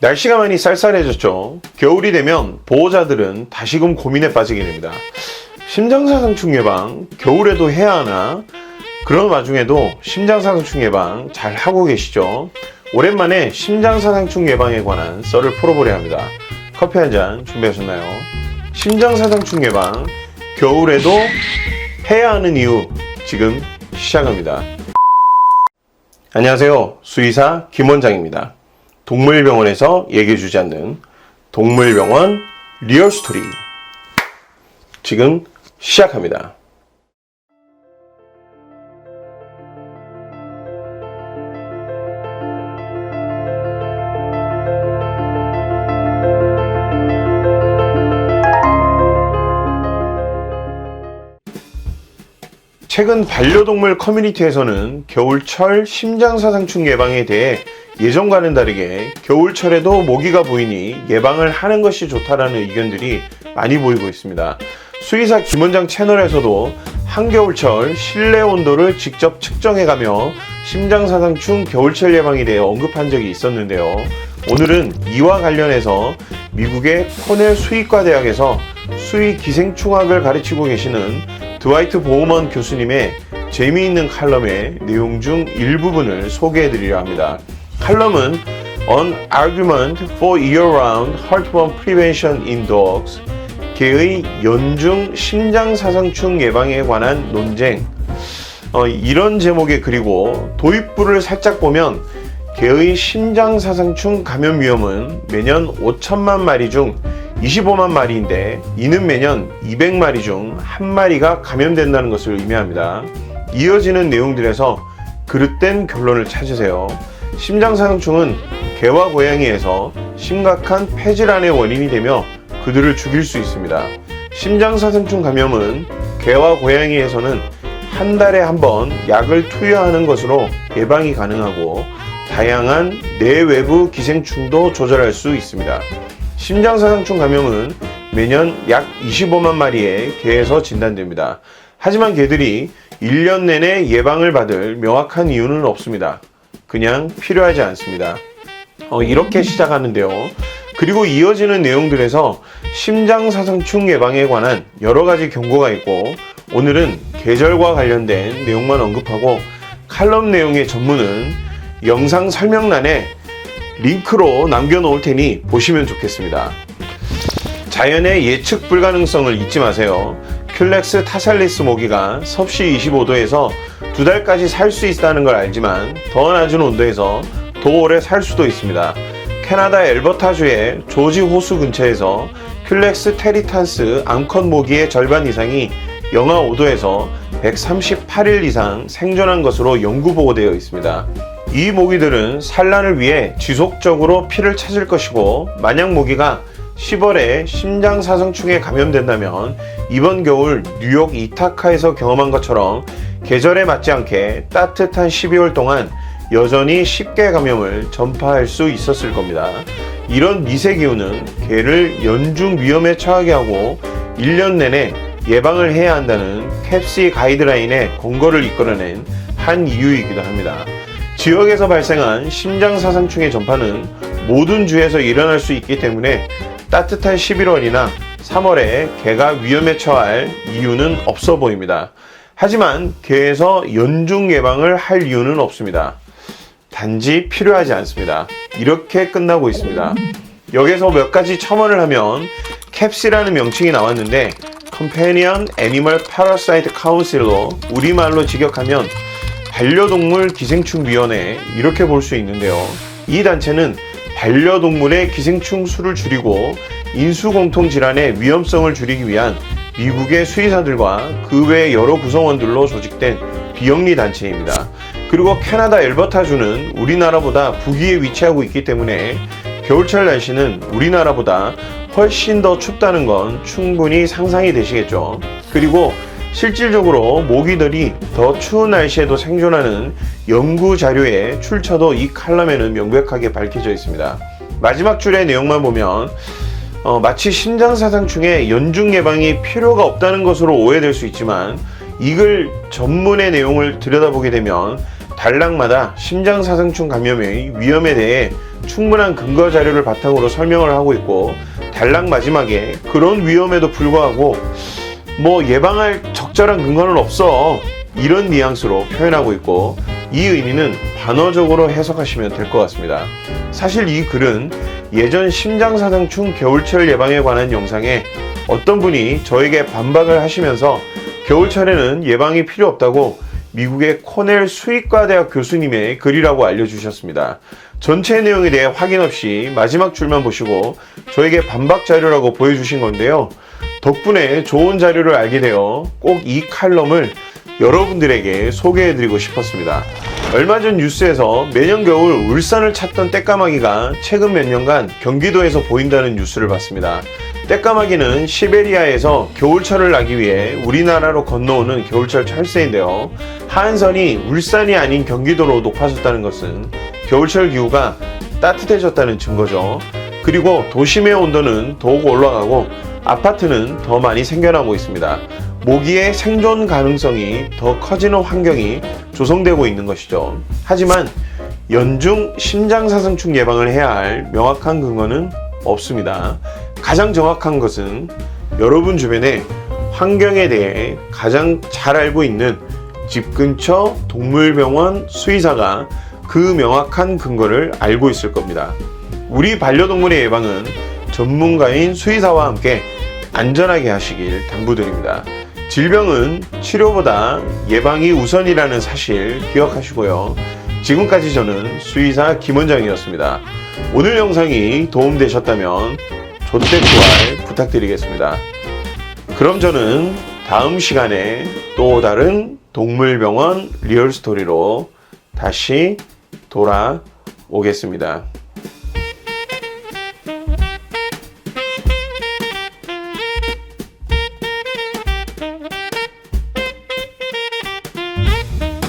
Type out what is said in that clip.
날씨가 많이 쌀쌀해졌죠. 겨울이 되면 보호자들은 다시금 고민에 빠지게 됩니다. 심장사상충 예방 겨울에도 해야 하나? 그런 와중에도 심장사상충 예방 잘 하고 계시죠? 오랜만에 심장사상충 예방에 관한 썰을 풀어보려 합니다. 커피 한 잔 준비하셨나요? 심장사상충 예방 겨울에도 해야 하는 이유 지금 시작합니다. 안녕하세요. 수의사 김원장입니다. 동물병원에서 얘기해주지 않는 동물병원 리얼스토리 지금 시작합니다. 최근 반려동물 커뮤니티에서는 겨울철 심장사상충 예방에 대해 예전과는 다르게 겨울철에도 모기가 보이니 예방을 하는 것이 좋다라는 의견들이 많이 보이고 있습니다. 수의사 김원장 채널에서도 한겨울철 실내 온도를 직접 측정해가며 심장사상충 겨울철 예방에 대해 언급한 적이 있었는데요. 오늘은 이와 관련해서 미국의 코넬 수의과대학에서 수의 기생충학을 가르치고 계시는 드와이트 보우먼 교수님의 재미있는 칼럼의 내용 중 일부분을 소개해드리려 합니다. 칼럼은 An Argument for Year-Round Heartworm Prevention in Dogs, 개의 연중 심장사상충 예방에 관한 논쟁, 이런 제목의 글이고 도입부를 살짝 보면 개의 심장사상충 감염 위험은 매년 5천만 마리 중 25만 마리인데 이는 매년 200마리 중 1마리가 감염된다는 것을 의미합니다. 이어지는 내용들에서 그릇된 결론을 찾으세요. 심장사상충은 개와 고양이에서 심각한 폐질환의 원인이 되며 그들을 죽일 수 있습니다. 심장사상충 감염은 개와 고양이에서는 한 달에 한 번 약을 투여하는 것으로 예방이 가능하고 다양한 내외부 기생충도 조절할 수 있습니다. 심장사상충 감염은 매년 약 25만 마리의 개에서 진단됩니다. 하지만 개들이 1년 내내 예방을 받을 명확한 이유는 없습니다. 그냥 필요하지 않습니다. 이렇게 시작하는데요. 그리고 이어지는 내용들에서 심장사상충 예방에 관한 여러 가지 경고가 있고 오늘은 계절과 관련된 내용만 언급하고 칼럼 내용의 전문은 영상 설명란에 링크로 남겨놓을 테니 보시면 좋겠습니다. 자연의 예측 불가능성을 잊지 마세요. 큘렉스 타살리스 모기가 섭씨 25도에서 2달까지 살 수 있다는 걸 알지만 더 낮은 온도에서 더 오래 살 수도 있습니다. 캐나다 엘버타주의 조지 호수 근처에서 큘렉스 테리탄스 암컷 모기의 절반 이상이 영하 5도에서 138일 이상 생존한 것으로 연구 보고되어 있습니다. 이 모기들은 산란을 위해 지속적으로 피를 찾을 것이고 만약 모기가 10월에 심장사상충에 감염된다면 이번 겨울 뉴욕 이타카에서 경험한 것처럼 계절에 맞지 않게 따뜻한 12월 동안 여전히 쉽게 감염을 전파할 수 있었을 겁니다. 이런 미세기후는 개를 연중 위험에 처하게 하고 1년 내내 예방을 해야 한다는 캡시 가이드라인의 권고를 이끌어낸 한 이유이기도 합니다. 지역에서 발생한 심장사상충의 전파는 모든 주에서 일어날 수 있기 때문에 따뜻한 11월이나 3월에 개가 위험에 처할 이유는 없어 보입니다. 하지만 개에서 연중 예방을 할 이유는 없습니다. 단지 필요하지 않습니다. 이렇게 끝나고 있습니다. 여기서 몇 가지 첨언을 하면 캡시라는 명칭이 나왔는데 Companion Animal Parasite Council로 우리말로 직역하면 반려동물 기생충위원회 이렇게 볼 수 있는데요. 이 단체는 반려동물의 기생충 수를 줄이고 인수공통질환의 위험성을 줄이기 위한 미국의 수의사들과 그 외 여러 구성원들로 조직된 비영리 단체입니다. 그리고 캐나다 엘버타주는 우리나라보다 북위에 위치하고 있기 때문에 겨울철 날씨는 우리나라보다 훨씬 더 춥다는 건 충분히 상상이 되시겠죠. 그리고 실질적으로 모기들이 더 추운 날씨에도 생존하는 연구 자료의 출처도 이 칼럼에는 명백하게 밝혀져 있습니다. 마지막 줄의 내용만 보면 마치 심장사상충의 연중 예방이 필요가 없다는 것으로 오해될 수 있지만 이 글 전문의 내용을 들여다보게 되면 단락마다 심장사상충 감염의 위험에 대해 충분한 근거 자료를 바탕으로 설명을 하고 있고, 단락 마지막에 그런 위험에도 불구하고 예방할 적절한 근거는 없어, 이런 뉘앙스로 표현하고 있고, 이 의미는 반어적으로 해석하시면 될 것 같습니다. 사실 이 글은 예전 심장사상충 겨울철 예방에 관한 영상에 어떤 분이 저에게 반박을 하시면서 겨울철에는 예방이 필요 없다고 미국의 코넬 수의과대학 교수님의 글이라고 알려주셨습니다. 전체 내용에 대해 확인 없이 마지막 줄만 보시고 저에게 반박 자료라고 보여주신 건데요. 덕분에 좋은 자료를 알게 되어 꼭 이 칼럼을 여러분들에게 소개해드리고 싶었습니다. 얼마 전 뉴스에서 매년 겨울 울산을 찾던 떼까마귀가 최근 몇 년간 경기도에서 보인다는 뉴스를 봤습니다. 떼까마귀는 시베리아에서 겨울철을 나기 위해 우리나라로 건너오는 겨울철 철새인데요. 하한선이 울산이 아닌 경기도로 높아졌다는 것은 겨울철 기후가 따뜻해졌다는 증거죠. 그리고 도심의 온도는 더욱 올라가고 아파트는 더 많이 생겨나고 있습니다. 모기의 생존 가능성이 더 커지는 환경이 조성되고 있는 것이죠. 하지만 연중 심장사상충 예방을 해야 할 명확한 근거는 없습니다. 가장 정확한 것은 여러분 주변에 환경에 대해 가장 잘 알고 있는 집 근처 동물병원 수의사가 그 명확한 근거를 알고 있을 겁니다. 우리 반려동물의 예방은 전문가인 수의사와 함께 안전하게 하시길 당부드립니다. 질병은 치료보다 예방이 우선이라는 사실 기억하시고요. 지금까지 저는 수의사 김원장이었습니다. 오늘 영상이 도움되셨다면 조댓구알 부탁드리겠습니다. 그럼 저는 다음 시간에 또 다른 동물병원 리얼스토리로 다시 돌아오겠습니다.